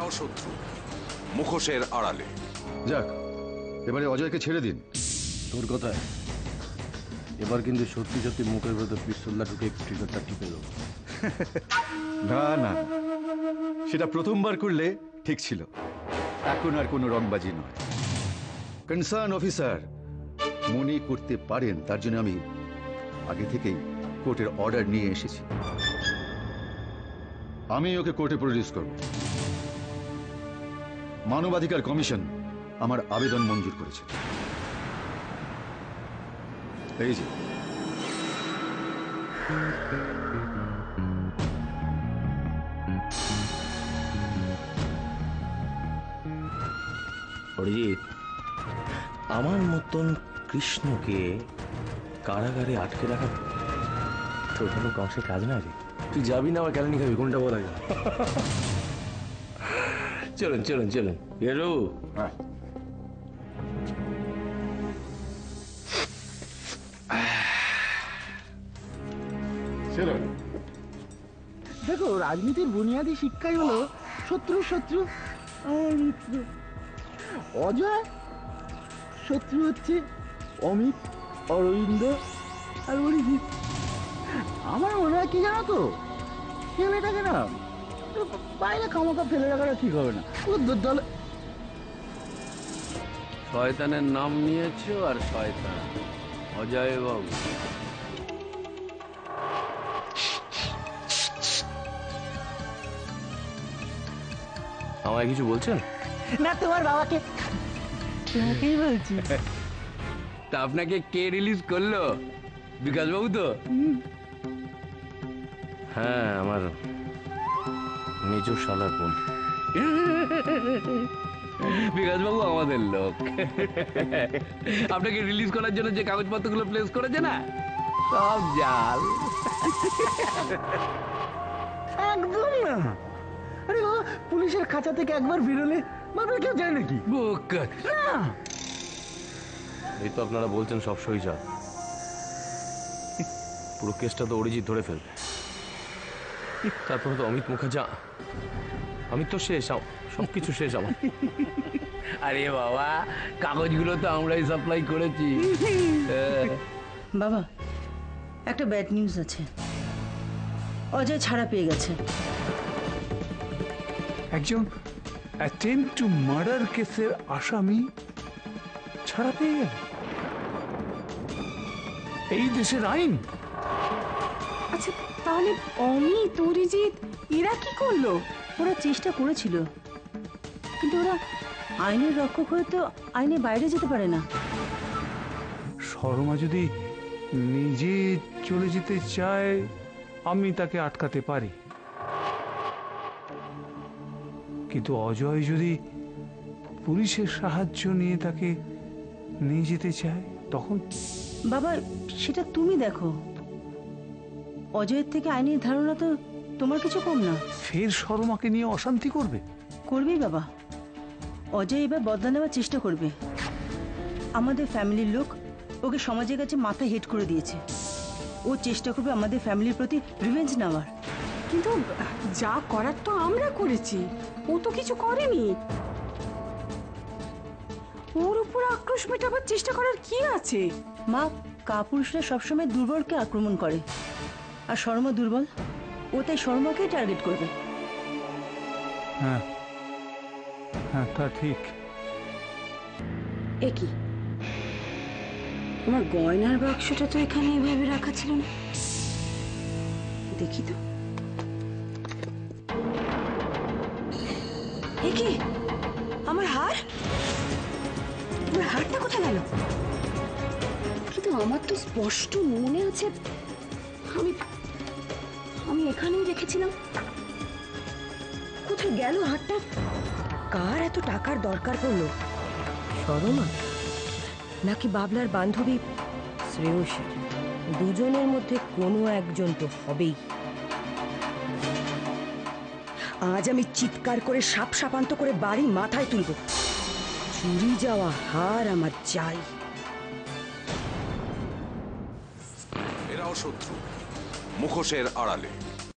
এরাও শত্রু, মুখোশের আড়ালে। যাক, এবারে অজয়কে ছেড়ে দিন। তোর কথায় এবার কিন্তু সত্যি সত্যি মুখের ভেতর পিস্তলটা ঢুকে ট্রিগারটা টিপে দেবো। না না, সেটা প্রথমবার করলে ঠিক ছিল, এখন আর কোনো রংবাজি নয়। কনসার্ন অফিসার মনে করতে পারেন, তার জন্য আমি আগে থেকেই কোর্টের অর্ডার নিয়ে এসেছি। আমি ওকে কোর্টে প্রডিউস করব। মানবাধিকার কমিশন আমার আবেদন মঞ্জুর করেছে। এই যে অরিজিৎ, আমার মতন কৃষ্ণকে কারাগারে আটকে রাখা তোর কোনো কংসের কাজ না রে। তুই যাবি না আবার কেলানি খাবি, কোনটা বলা যায়? চলুন চলুন চলুন এরো। দেখো, রাজনীতির বুনিয়াদী শিক্ষাই হলো শত্রু শত্রু আমার মিত্র। অজয় শত্রু হচ্ছে অমিত, অরবিন্দ আর অরিজিৎ। আমার মনে হয় কি জানো তো, ছেলেটাকে না বাইরে খামাখা ফেলে রাখাটা ঠিক হবে না। দলে শয়তানের নাম নিয়েছো আর শয়তান অজয় বাবু। আমায় কিছু বলছেন না, তোমার বাবাকে, তোমাকেই বলছি। তা আপনাকে কে রিলিজ করলো? বিকাশ বাবু তো? হ্যাঁ, আমার মেজর শালার বোন। বিকাশ বাবু আমাদের লোক। আপনাকে রিলিজ করার জন্য যে কাগজপত্রগুলো প্লেস করেছে না, সব জাল। একদম না। আরে বাবা, পুলিশের খাঁচা থেকে একবার বেরোলে বাবা কেউ যায় নাকি? বোকা। না, এই তো আপনারা বলছেন সব সই যা, পুরো কেসটা তো অরিজিৎ ধরে ফেলবে। তারপরে তো অমিত মুখার্জি, আমি তো শেষ, সবকিছু শেষ আমার। আরে বাবা, কাগজগুলো তো আমরাই সাপ্লাই করেছি। বাবা, একটা ব্যাড নিউজ আছে। অজয় ছাড়া পেয়ে গেছে। একজন অ্যাটেম্প টু মার্ডার কেসের আসামি ছাড়া পেয়ে গেল। এই দেশের আইন। আচ্ছা, তাহলে অমিত, অরিজিৎ এরা কি করলো? ওরা চেষ্টা করেছিল, কিন্তু ওরা আইনের রক্ষক হয়ে তো আইনের বাইরে যেতে পারে না। শর্মা যদি নিজে চলে যেতে চায়, আমি তাকে আটকাতে পারি, কিন্তু অজয় যদি পুলিশের সাহায্য নিয়ে তাকে নিয়ে যেতে চায়, তখন? বাবা, সেটা তুমি দেখো। অজয়ের থেকে আইনের ধারণা তো তোমার কিছু কম না। ফের শর্মাকে নিয়ে অশান্তি করবে? করবেই বাবা। অজয় এবার বদলা নেওয়ার চেষ্টা করবে। আমাদের ফ্যামিলির লোক ওকে সমাজের কাছে মাথা হেট করে দিয়েছে। ও চেষ্টা করবে আমাদের ফ্যামিলির প্রতি রিভেঞ্জ নেওয়ার। কিন্তু যা করার তো আমরা করেছি, ও তো কিছু করেনি। ওর উপর আক্রোশ মেটাবার চেষ্টা করার কি আছে? মা, কাপুরুষরা সবসময় দুর্বলকে আক্রমণ করে, আর শর্মা দুর্বল, ও তাই শর্মাকেই টার্গেট করবে। হ্যাঁ হ্যাঁ, তা ঠিক। এ কি, আমার গয়নার বাক্সটা তো এখানে এভাবে রাখা ছিল না। দেখি তো। এ কি, আমার হার? আমার হারটা কোথায় গেল? কিন্তু আমার তো স্পষ্ট মনে আছে আমি আমি এখানেই রেখেছিলাম। কোথায় গেল হারটা? কার এত টাকার দরকার পড়লো? শর্মা নাকি বাবলার বান্ধবী শ্রেয়সী? দুজনের মধ্যে কোনো একজন তো হবেই। আজ আমি চিৎকার করে সাপ সাপান্ত করে বাড়ি মাথায় তুলব। চুরি যাওয়া হার আমার চাই। এরাও শত্রু, মুখোশের আড়ালে।